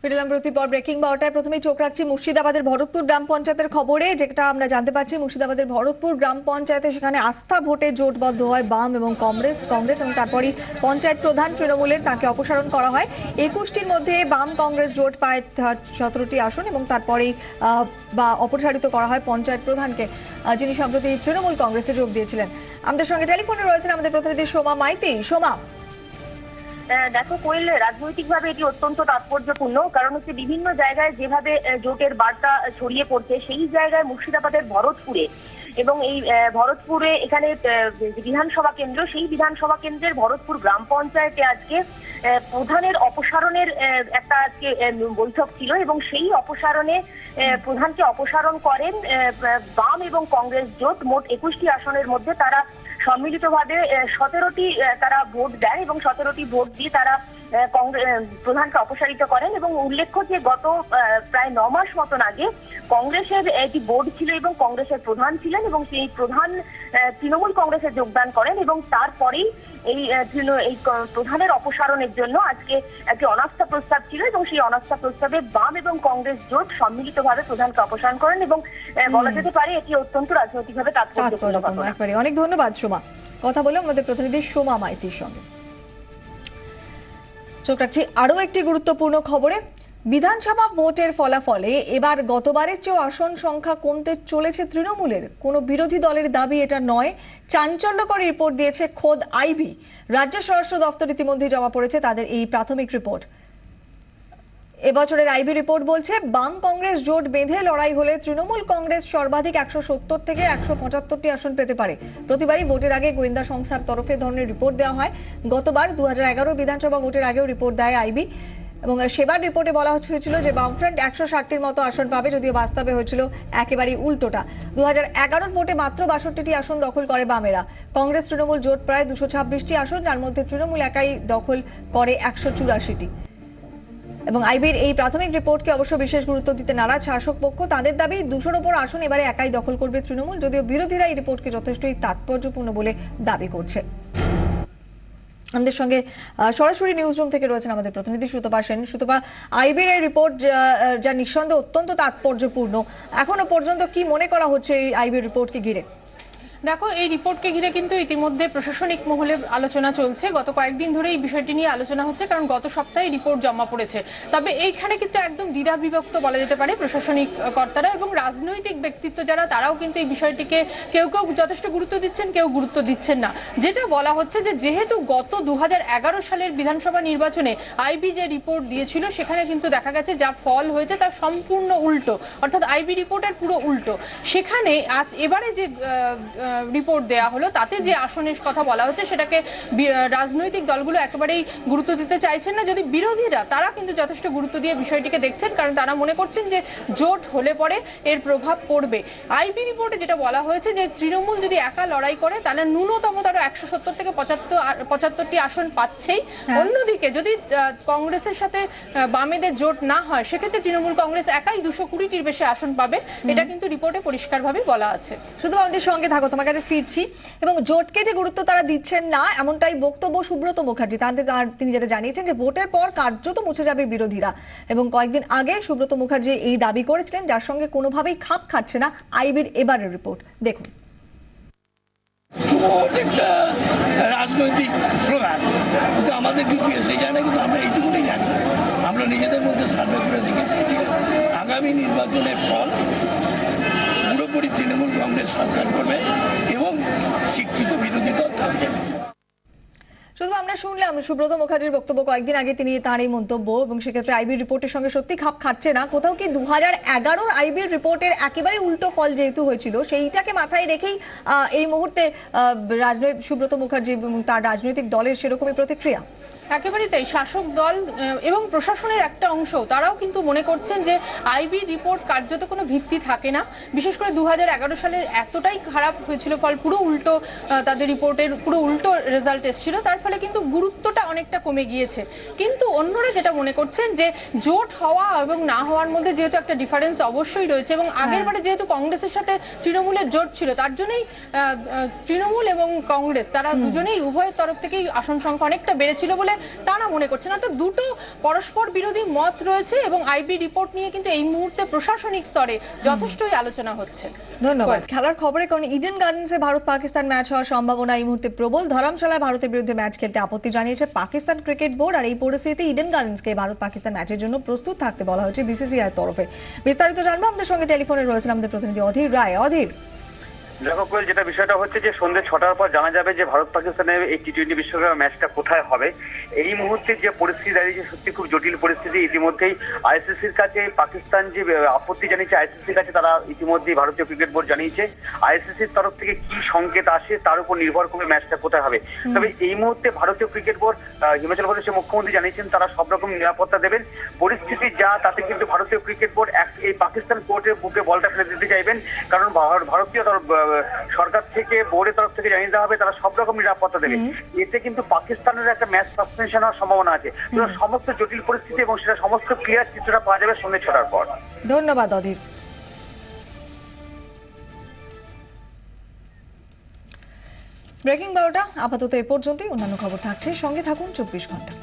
ফিরলাম প্রতিপর ব্রেকিং বার্তায় প্রথমেই চোখ রাখছি মুর্শিদাবাদের ভরতপুর গ্রাম পঞ্চায়েতের খবরে, যেটা আমরা জানতে পারছি মুর্শিদাবাদের ভরতপুর গ্রাম পঞ্চায়েতে সেখানে আস্থা ভোটে জোটবদ্ধ হয় বাম এবং কংগ্রেস এবং তারপরই পঞ্চায়েত প্রধান তৃণমূলের তাকে অপসারণ করা হয়। 21টির মধ্যে বাম কংগ্রেস জোট পায় 17টি আসন এবং তারপরেই অপসারিত করা হয় পঞ্চায়েত প্রধানকে, যিনি সম্প্রতি তৃণমূল কংগ্রেসে যোগ দিয়েছিলেন। আমাদের সঙ্গে টেলিফোনে রয়েছেন আমাদের প্রতিনিধি সোমা মাইতি। সোমা, দেখো কোয়েল, রাজনৈতিকভাবে এটি অত্যন্ত তাৎপর্যপূর্ণ, কারণ হচ্ছে বিভিন্ন জায়গায় যেভাবে জোটের বার্তা ছড়িয়ে পড়ছে সেই জায়গায় মুর্শিদাবাদের ভরতপুরে এবং এই ভরতপুরে এখানে বিধানসভা কেন্দ্র, সেই বিধানসভা কেন্দ্রের ভরতপুর গ্রাম পঞ্চায়েতে আজকে প্রধানের অপসারণের একটা আজকে বৈঠক ছিল এবং সেই অপসারণে প্রধানকে অপসারণ করেন বাম এবং কংগ্রেস জোট। মোট 21টি আসনের মধ্যে তারা সম্মিলিতভাবে 17টি তারা ভোট দেন এবং 17টি ভোট দিয়ে তারা প্রধানকে অপসারিত করেন। এবং উল্লেখ্য যে গত প্রায় 9 মাস মতন আগে কংগ্রেসের একটি বোর্ড ছিল এবং কংগ্রেসের প্রধান ছিলেন এবং সেই প্রধান তৃণমূল কংগ্রেসে যোগদান করেন এবং তারপরেই এই প্রধানের অপসারণের জন্য আজকে একটি অনাস্থা প্রস্তাব ছিল এবং সেই অনাস্থা প্রস্তাবে বাম এবং কংগ্রেস জোট সম্মিলিতভাবে প্রধানকে অপসারণ করেন এবং বলা যেতে পারে এটি অত্যন্ত রাজনৈতিকভাবে তাৎপর্যপূর্ণ। অনেক ধন্যবাদ সোমা। কথা বললাম আমাদের প্রতিনিধি সোমা মাইতির সঙ্গে। চোখ রাখছি আরো একটি গুরুত্বপূর্ণ খবরে। বিধানসভা ভোটের ফলাফলে এবার গতবারের চেয়েও আসন সংখ্যা কমতে চলেছে তৃণমূলের। কোনো বিরোধী দলের দাবি এটা নয়, চাঞ্চল্যকর রিপোর্ট দিয়েছে খোদ আইবি। রাজ্য স্বরাষ্ট্র দফতর ইতিমধ্যে জমা পড়েছে তাদের এই প্রাথমিক রিপোর্ট। এবছরের আইবি রিপোর্ট বলছে বাম কংগ্রেস জোট বেঁধে লড়াই হলে তৃণমূল কংগ্রেস সর্বাধিক 170 থেকে 175টি আসন পেতে পারে। প্রতিবারই ভোটের আগে গোয়েন্দা সংস্থার তরফে ধরনের রিপোর্ট দেওয়া হয়। গতবার 2011 বিধানসভা ভোটের আগেও রিপোর্ট দেয় আইবি এবং সেবার রিপোর্টে বলা হয়েছিল যে বামফ্রন্ট 160টির মতো আসন পাবে, যদিও বাস্তবে হয়েছিল একেবারেই উল্টোটা। 2011 ভোটে মাত্র 62টি আসন দখল করে বামেরা। কংগ্রেস তৃণমূল জোট প্রায় 226টি আসন, যার মধ্যে তৃণমূল একাই দখল করে 184টি। এবং আইবির এই প্রাথমিক রিপোর্টকে অবশ্য বিশেষ গুরুত্ব দিতে নারাজ শাসক পক্ষ। তাদের দাবি 200-র উপর আসন এবারে একাই দখল করবে তৃণমূল, যদিও বিরোধীরা এই রিপোর্টকে যথেষ্টই তাৎপর্যপূর্ণ বলে দাবি করছে। আমাদের সঙ্গে সরাসরি নিউজ রুম থেকে রয়েছেন আমাদের প্রতিনিধি সুতপা সেন। সুতপা, আইবির এই রিপোর্ট যা নিঃসন্দেহে অত্যন্ত তাৎপর্যপূর্ণ, এখনো পর্যন্ত কি মনে করা হচ্ছে এই আইবির রিপোর্টকে ঘিরে? দেখো, এই রিপোর্টকে ঘিরে কিন্তু ইতিমধ্যে প্রশাসনিক মহলে আলোচনা চলছে। গত কয়েকদিন ধরে এই বিষয়টি নিয়ে আলোচনা হচ্ছে, কারণ গত সপ্তাহে রিপোর্ট জমা পড়েছে। তবে এইখানে কিন্তু একদম দ্বিধা বিভক্ত বলা যেতে পারে প্রশাসনিক কর্তারা এবং রাজনৈতিক ব্যক্তিত্ব যারা, তারাও কিন্তু এই বিষয়টিকে কেউ কেউ যথেষ্ট গুরুত্ব দিচ্ছেন, কেউ গুরুত্ব দিচ্ছেন না। যেটা বলা হচ্ছে যে যেহেতু গত 2011 সালের বিধানসভা নির্বাচনে আইবি যে রিপোর্ট দিয়েছিল সেখানে কিন্তু দেখা গেছে যা ফল হয়েছে তার সম্পূর্ণ উল্টো, অর্থাৎ আইবি রিপোর্টের পুরো উল্টো। সেখানে এবারে যে রিপোর্ট দেয়া হলো তাতে যে আসনের কথা বলা হচ্ছে সেটাকে রাজনৈতিক দলগুলো একেবারেই গুরুত্ব দিতে চাইছেন না, যদি বিরোধীরা তারা কিন্তু যথেষ্ট গুরুত্ব দিয়ে বিষয়টিকে দেখছেন, কারণ তারা মনে করছেন যে জোট হলে পরে এর প্রভাব পড়বে। আইবি রিপোর্টে যেটা বলা হয়েছে যে তৃণমূল যদি একা লড়াই করে তাহলে ন্যূনতম তারা 170 থেকে 75টি আসন পাচ্ছেই। অন্যদিকে যদি কংগ্রেসের সাথে বামেদের জোট না হয় সেক্ষেত্রে তৃণমূল কংগ্রেস একাই 220টির বেশি আসন পাবে। এটা কিন্তু রিপোর্টে পরিষ্কারভাবে বলা আছে। শুধু আমাদের সঙ্গে থাকো, তোমার কাছে ফিরছি। এবং জোটকে যে গুরুত্ব তারা দিচ্ছেন না এমনটাই বক্তব্য সুব্রত মুখার্জি। তিনি যেটা জানিয়েছেন যে ভোটের পর কার্যত মুছে যাবে বিরোধীরা। এবং কয়েকদিন আগে সুব্রত মুখার্জি এই দাবি করেছিলেন, যার সঙ্গে কোনোভাবেই খাপ খাচ্ছে না আইবির এবারের রিপোর্ট। দেখুন, একটা রাজনৈতিক স্লোগান, কিন্তু আমাদের কিছু এসে যায় না, কিন্তু আমরা এইটুকুনি জানি, আমরা নিজেদের মধ্যে সার্ভে করে দেখেছি যে আগামী নির্বাচনের ফল পুরোপুরি তৃণমূল কংগ্রেস সরকার করবে এবং স্বীকৃত বিরোধী দল থাকবে। শুধু আমরা শুনলাম সুব্রত মুখার্জির বক্তব্য কয়েকদিন আগে, তিনি তার এই মন্তব্য, এবং সেক্ষেত্রে আইবির রিপোর্টের সঙ্গে সত্যি খাপ খাচ্ছে না। কোথাও কি 2011 আইবির রিপোর্টের একেবারে উল্টো ফল যেহেতু হয়েছিল সেইটাকে মাথায় রেখেই এই মুহূর্তে সুব্রত মুখার্জি এবং তার রাজনৈতিক দলের সেরকমই প্রতিক্রিয়া? একেবারেই তাই। শাসক দল এবং প্রশাসনের একটা অংশ তারাও কিন্তু মনে করছেন যে আইবি রিপোর্ট কার্যত কোনো ভিত্তি থাকে না। বিশেষ করে 2011 সালে এতটাই খারাপ হয়েছিল ফল, পুরো উল্টো, তাদের রিপোর্টের পুরো উল্টো রেজাল্ট এসেছিল। তার ফলে ফলে কিন্তু গুরুত্বটা অনেকটা কমে গিয়েছে। কিন্তু অন্যরা যেটা মনে করছেন যে জোট হওয়া এবং না হওয়ার মধ্যে যেহেতু একটা ডিফারেন্স অবশ্যই রয়েছে, এবং আগের বারে যেহেতু কংগ্রেসের সাথে তৃণমূলের জোট ছিল, তার জন্যই তৃণমূল এবং কংগ্রেস তারা দুজনেই উভয়ের তরফ থেকেই আসন সংখ্যা অনেকটা বেড়েছিল বলে তারা মনে করছেন। অর্থাৎ দুটো পরস্পর বিরোধী মত রয়েছে এবং আইবি রিপোর্ট নিয়ে কিন্তু এই মুহূর্তে প্রশাসনিক স্তরে যথেষ্টই আলোচনা হচ্ছে। ধন্যবাদ। খেলার খবরে, কারণ ইডেন গার্ডেন্সে ভারত পাকিস্তান ম্যাচ হওয়ার সম্ভাবনা এই মুহূর্তে প্রবল। ধরমশালায় ভারতের বিরুদ্ধে ম্যাচ খেলতে আপত্তি জানিয়েছে পাকিস্তান ক্রিকেট বোর্ড, আর এই পরিস্থিতিতে ইডেন গার্ডেন্সকে ভারত পাকিস্তান ম্যাচের জন্য প্রস্তুত থাকতে বলা হয়েছে বিসিসিআই তরফে। বিস্তারিত জানবো, আমাদের সঙ্গে টেলিফোনে রয়েছেন আমাদের প্রতিনিধি অধীর রায়। অধীর, দেখো কোয়েল, যেটা বিষয়টা হচ্ছে যে সন্ধ্যে 6টার পর জানা যাবে যে ভারত পাকিস্তানের এই টি-20 বিশ্বকাপ ম্যাচটা কোথায় হবে। এই মুহূর্তে যে পরিস্থিতি দাঁড়িয়েছে সত্যি খুব জটিল পরিস্থিতি। ইতিমধ্যেই আইসিসির কাছে পাকিস্তান যে আপত্তি জানিয়েছে, আইসিসির কাছে তারা ইতিমধ্যেই ভারতীয় ক্রিকেট বোর্ড জানিয়েছে। আইসিসির তরফ থেকে কি সংকেত আসে তার উপর নির্ভর করে ম্যাচটা কোথায় হবে। তবে এই মুহূর্তে ভারতীয় ক্রিকেট বোর্ড, হিমাচল প্রদেশের মুখ্যমন্ত্রী জানিয়েছেন তারা সব রকম নিরাপত্তা দেবেন। পরিস্থিতি যা তাতে কিন্তু ভারতীয় ক্রিকেট বোর্ড এই পাকিস্তান কোর্টের বুকে বলটা ফেলে দিতে চাইবেন, কারণ ভারতীয় সরকার থেকে বোর্ডের তরফ থেকে জানিয়ে দেওয়া হবে তারা সব রকম নিরাপত্তা দেবে। এতে কিন্তু পাকিস্তানের একটা ম্যাচ সাসপেনশন হওয়ার সম্ভাবনা আছে। সমস্ত জটিল পরিস্থিতি এবং সেটা সমস্ত ক্লিয়ার চিত্রটা পাওয়া যাবে সন্ধ্যে 6টার পর। ধন্যবাদ অধীর। ব্রেকিং 12টা আপাতত এ পর্যন্তই। অন্যান্য খবর থাকছে, সঙ্গে থাকুন 24 ঘন্টা।